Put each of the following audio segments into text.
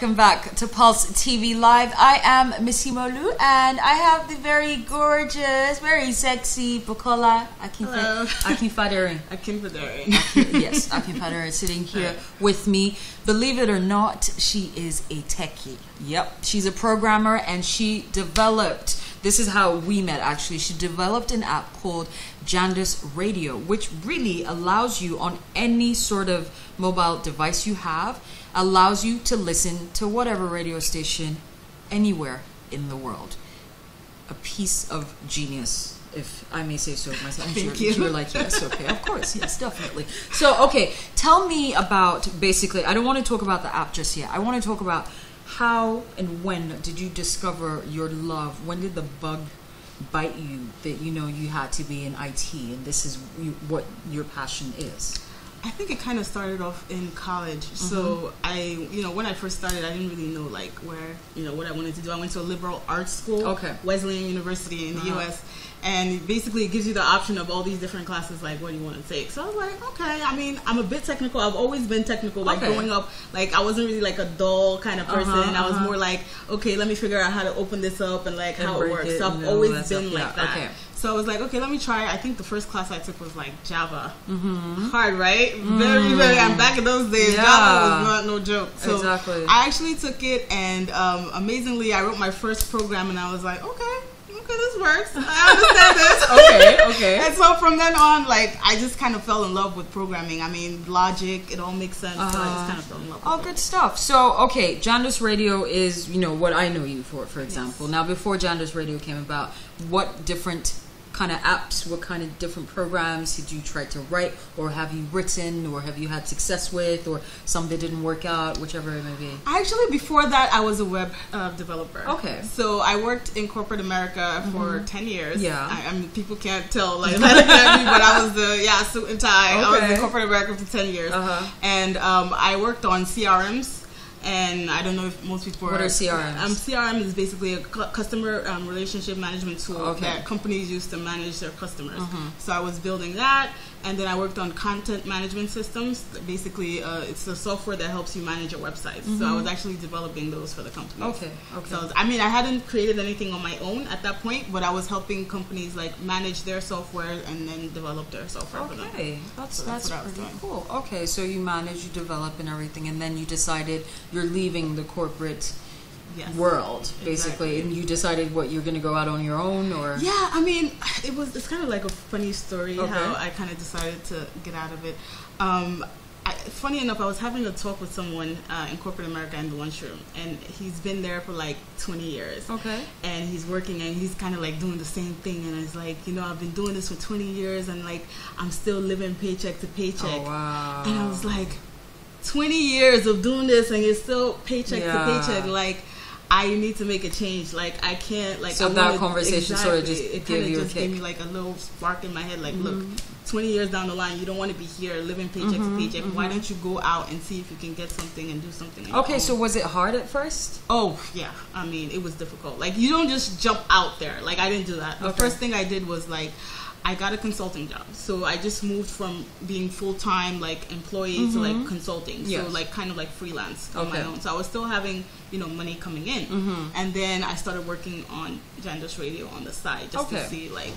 welcome back to Pulse TV Live. I am Misi Molu, and I have the very gorgeous, very sexy Bukola Akinfaderin. Yes, Akinfaderin sitting here with me. Believe it or not, she is a techie. Yep, she's a programmer, and she developed, this is how we met actually, she developed an app called Jandus Radio, which really allows you on any sort of mobile device you have, allows you to listen to whatever radio station anywhere in the world. A piece of genius, if I may say so myself. Thank you. You're like, yes, okay, of course, yes, definitely. So, okay, tell me about, basically, I don't want to talk about the app just yet. I want to talk about how and when did you discover your love? When did the bug bite you that you know you had to be in IT and this is what your passion is? I think it kind of started off in college. So when I first started, I didn't really know like where, what I wanted to do. I went to a liberal arts school, Wesleyan University in the U.S. And basically it gives you the option of all these different classes, like what do you want to take. So I was like, okay, I mean, I'm a bit technical. I've always been technical, like growing up, like I wasn't really like a dull kind of person. I was more like, okay, let me figure out how to open this up and like how it works. So I've always been like that. So I was like, okay, let me try. I think the first class I took was like Java. Hard, right? Very, very. And back in those days, Java was not no joke. So I actually took it, and amazingly, I wrote my first program, and I was like, okay, this works. I understand this. Okay. And so from then on, like, I just kind of fell in love with programming. I mean, logic, it all makes sense. So I just kind of fell in love with it. Good stuff. So, okay, Jandus Radio is, what I know you for example. Yes. Now, before Jandus Radio came about, what different kind of apps, what kind of different programs did you try to write, or have you written, or have you had success with, or some that didn't work out, whichever it may be? Actually, before that, I was a web developer. Okay. So I worked in corporate America for 10 years. Yeah. I mean, people can't tell like that, but I was the suit and tie. I was in corporate America for 10 years, and I worked on CRMs. And I don't know if most people What are CRMs? CRM is basically a customer relationship management tool that companies use to manage their customers. So I was building that, and then I worked on content management systems. Basically, it's the software that helps you manage your website. So I was actually developing those for the companies. Okay. So I mean, I hadn't created anything on my own at that point, but I was helping companies like manage their software and then develop their software for them. Okay, that's pretty cool. Okay, so you manage, you develop, and everything, and then you decided you're leaving the corporate world, basically, and you decided what you're going to go out on your own, or I mean, it's kind of like a funny story how I kind of decided to get out of it. Funny enough, I was having a talk with someone in corporate America in the lunchroom, and he's been there for like 20 years. And he's working, and he's kind of like doing the same thing, and it's like, I've been doing this for 20 years, and like I'm still living paycheck to paycheck. And I was like, 20 years of doing this and you're still paycheck to paycheck, like I need to make a change, like I can't, like so that conversation sort of just gave me like a little spark in my head, like look, 20 years down the line you don't want to be here living paycheck to paycheck. Why don't you go out and see if you can get something and do something? So was it hard at first? I mean, it was difficult. Like you don't just jump out there, like I didn't do that. The first thing I did was like I got a consulting job. So I just moved from being full-time like employee to like consulting. So like kind of like freelance on my own. So I was still having, money coming in. And then I started working on Jandus Radio on the side just to see like,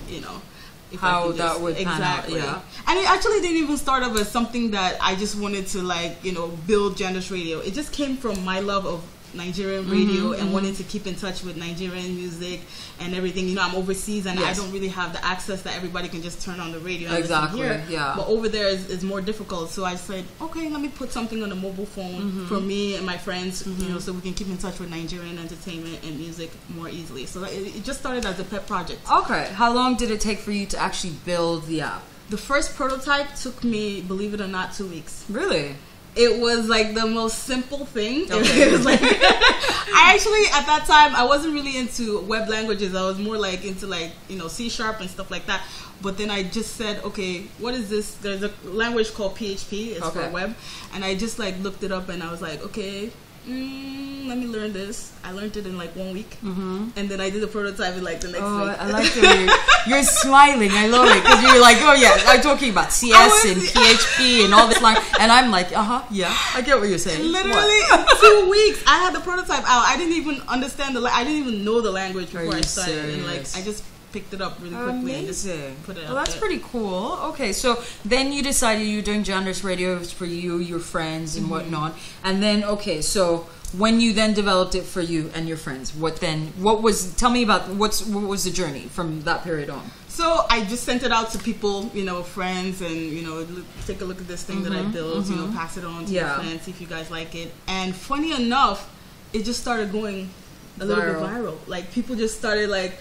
if how that would pan out. And it actually didn't even start off as something that I just wanted to like, build Jandus Radio. It just came from my love of Nigerian radio and wanting to keep in touch with Nigerian music and everything. I'm overseas and I don't really have the access that everybody can just turn on the radio and listen here. But over there is more difficult. So I said, okay, let me put something on a mobile phone for me and my friends, so we can keep in touch with Nigerian entertainment and music more easily. So it just started as a pet project. Okay. How long did it take for you to actually build the app? The first prototype took me, believe it or not, 2 weeks. Really? It was like the most simple thing. It was like I actually at that time I wasn't really into web languages. I was more like into like C# and stuff like that. But then I just said, okay, what is this? There's a language called PHP. It's for web, and I just like looked it up and I was like, okay, let me learn this. I learned it in like 1 week, and then I did the prototype in like the next week. I like that you're smiling. I love it because you're like, oh yeah, I'm talking about CS and PHP and all this line, and I'm like, yeah, I get what you're saying. Literally in 2 weeks, I had the prototype out. I didn't even understand I didn't even know the language before I started, and like I just picked it up really quickly and just put it out. Well, that's pretty cool. Okay, so then you decided you were doing Jandus radio for you, your friends, and whatnot. And then, okay, so when you then developed it for you and your friends, tell me about what was the journey from that period on? So I just sent it out to people, friends, and, take a look at this thing that I built, pass it on to your friends, see if you guys like it. And funny enough, it just started going a little bit viral. Like, people just started, like,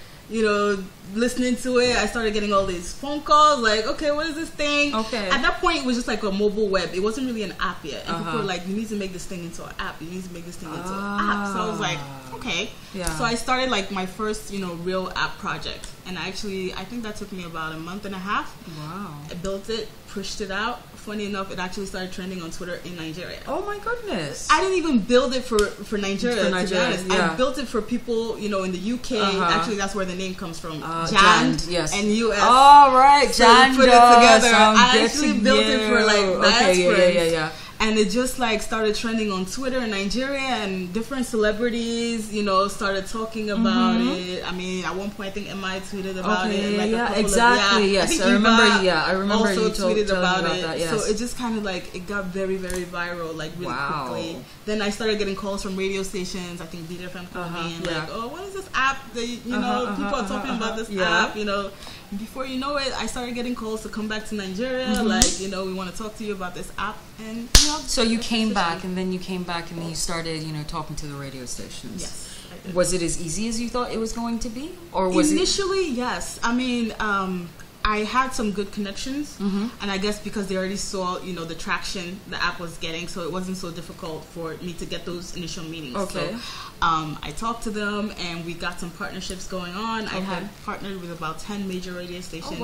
listening to it. I started getting all these phone calls like, okay, what is this thing? Okay. At that point, it was just like a mobile web. It wasn't really an app yet. And people were like, you need to make this thing into an app. You need to make this thing into an app. So I was like, okay. Yeah. So I started like my first, real app project. And I think that took me about a month and a half. Wow. I built it, pushed it out. Funny enough, it actually started trending on Twitter in Nigeria. Oh my goodness! I didn't even build it for Nigeria. To be honest, I built it for people, in the UK. Actually, that's where the name comes from. Jand, yes, and US. Oh right, so Jandus. Put it together. I actually built it for like diasporans. Yeah. And it just like started trending on Twitter in Nigeria, and different celebrities, started talking about it. I mean, at one point I think MI tweeted about it. Like exactly. Yes, I remember. I remember also you tweeted about it. That, yes. So it just kind of like it got very, very viral, like really quickly. Then I started getting calls from radio stations. I think Beat FM called me and like, oh, what is this app that people are talking about this app, And before you know it, I started getting calls to come back to Nigeria. Like, we want to talk to you about this app. And so you came back, and then you you started, talking to the radio stations. Yes, I did. Was it as easy as you thought it was going to be, or was initially? Yes. I mean, I had some good connections, and I guess because they already saw, the traction the app was getting, so it wasn't so difficult for me to get those initial meetings. Okay. So, I talked to them, and we got some partnerships going on. Okay. I had partnered with about 10 major radio stations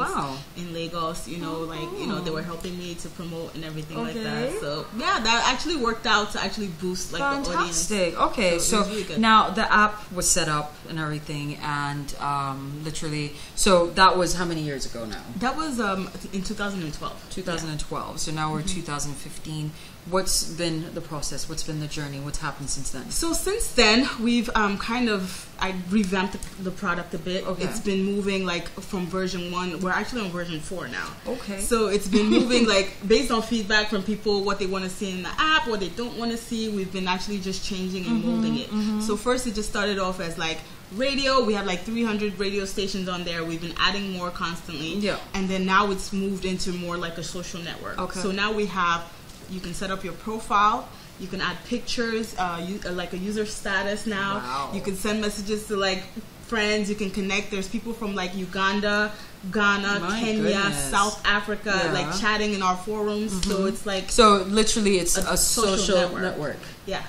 in Lagos. They were helping me to promote and everything like that. So yeah, that actually worked out to actually boost like the audience. Fantastic. Okay, so really now the app was set up and everything, and literally, so that was how many years ago now? That was in 2012. 2012. So now we're 2015. What's been the process? What's been the journey? What's happened since then? So since then, we've I revamped the product a bit. Okay. It's been moving like from version 1. We're actually on version 4 now. Okay. So it's been moving like based on feedback from people, what they want to see in the app, what they don't want to see. We've been actually just changing and molding it. So first it just started off as like radio. We had like 300 radio stations on there. We've been adding more constantly. Yeah. And then now it's moved into more like a social network. Okay. So now you can set up your profile. You can add pictures, like a user status now. Wow. You can send messages to like friends. You can connect. There's people from like Uganda, Ghana, Kenya, South Africa, like chatting in our forums. So it's like literally it's a social network. Yeah.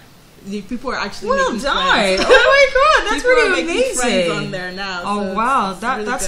People are actually making friends. Oh my god, that's really amazing. Friends on there now. Oh wow, that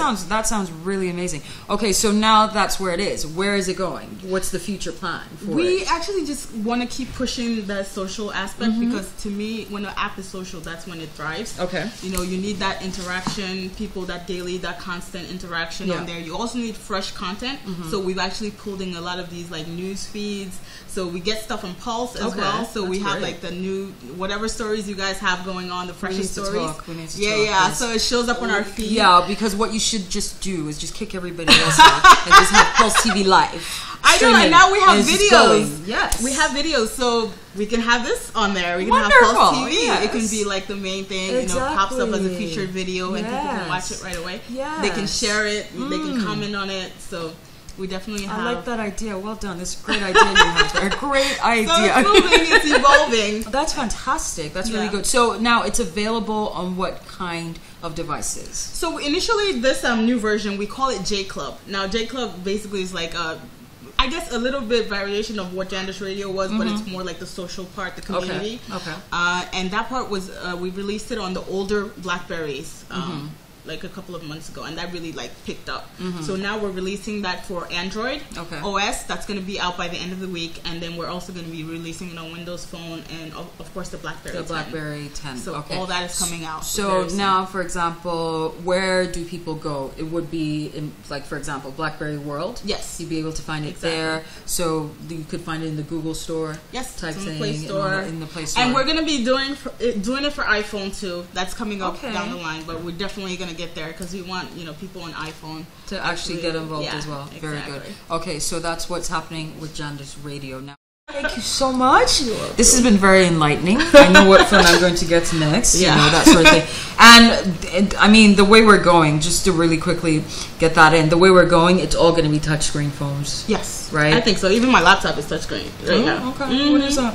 sounds really amazing. Okay, so now that's where it is. Where is it going? What's the future plan for it? We actually just want to keep pushing the social aspect because to me, when an app is social, that's when it thrives. Okay. You need that interaction, that constant interaction on there. You also need fresh content. So we've actually pulled in a lot of these like news feeds. So we get stuff on Pulse as well. So we have like the new whatever stories you guys have going on, the freshest stories. We need to talk. Yeah. So it shows up on our feed. Yeah, because what you should just do is just kick everybody else out and just have Pulse TV live. I know, and now we have videos. Yes. We have videos, so we can have this on there. We can have Pulse TV. Yes. It can be like the main thing, pops up as a featured video and people can watch it right away. Yes. They can share it, they can comment on it. So we definitely have. I like that idea. Well done. This is a great idea you have there. Great idea. So it's moving, it's evolving. That's fantastic. That's really good. So now it's available on what kind of devices? So initially this new version, we call it J Club. Now J Club basically is like I guess a little bit variation of what Jandus Radio was, but it's more like the social part, the community. Okay. And that part was we released it on the older Blackberries. like a couple of months ago, and that really like picked up. So now we're releasing that for Android OS. That's going to be out by the end of the week, and then we're also going to be releasing it on Windows Phone and of course the BlackBerry 10. BlackBerry 10. So all that is coming out. So now, for example, where do people go? It would be in, like, for example, BlackBerry World. Yes, you'd be able to find it there. So you could find it in the Google Store. Yes, type in thing, the Play Store. In the Play Store. And we're going to be doing it for iPhone too. That's coming up down the line, but we're definitely going to get there because we want people on iPhone to actually get involved as well. Exactly. Very good. Okay, so that's what's happening with Jandus Radio now. Thank you so much. This has been very enlightening. I know what phone I'm going to get next. Yeah. That sort of thing. And I mean, the way we're going, just to really quickly get that in, the way we're going, it's all going to be touchscreen phones. Yes, right. I think so. Even my laptop is touchscreen right now. Okay. What is that?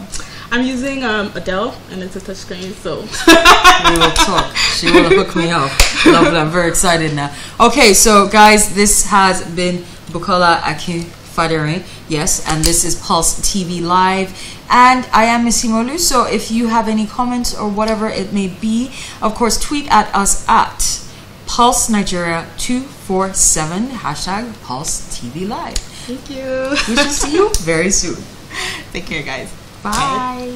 I'm using Adele, and it's a touchscreen. So we will talk. She will hook me up. Lovely. I'm very excited now. Okay, so guys, this has been Bukola Akinfaderin. Yes, and this is Pulse TV Live, and I am Misi Molu. So if you have any comments or whatever it may be, of course, tweet at us at Pulse Nigeria 247 #Pulse TV Live. Thank you. We shall see you very soon. Take care, guys. Bye.